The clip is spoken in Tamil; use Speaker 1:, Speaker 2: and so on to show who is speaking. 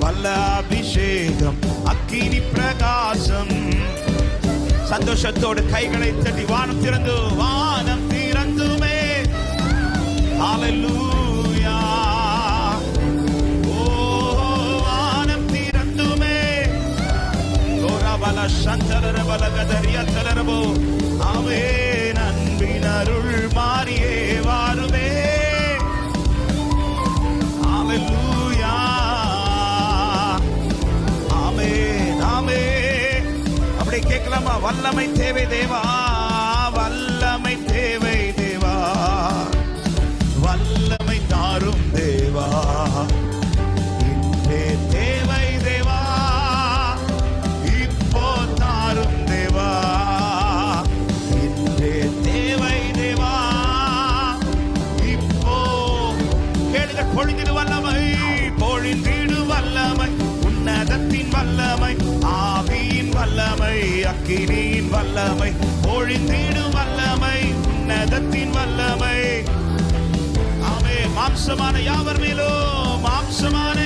Speaker 1: வல்ல அபிஷேகம் அக்கினி பிரகாசம். சந்தோஷத்தோடு கைகளை தட்டி வானம் திறந்து, வானம் திறந்துமே. ஹல்லேலூயா. ஓ வானம் திறந்துமே. கோரபல சந்தரர பலகதரிய தலரபோ. ஆமென். அன்பின் அருள் மாறியே வாருமே. ஹல்லேலூயா. ஆமென் ஆமென். அப்படி கேட்கலாமா? வல்லமை தேவை தேவா, வல்லமை தேவை தேவா, வல்லமை தாரும் தேவா, இன்றே தேவை தேவா, இப்போ தாரும் தேவா, இன்றே தேவை தேவா, இப்போ கேளுங்க. பொழிந்திடு வல்லமை, பொழிந்திடு வல்லமை, உன்னதத்தின் வல்லமை, ஆவியின் வல்லமை, அக்கினியின் வல்லமை, பொழிந்திடு வல்லமை, உன்னதத்தின் வல்லமை. ஆமென். மாம்சமான யாவர் மேலும், மாம்சமான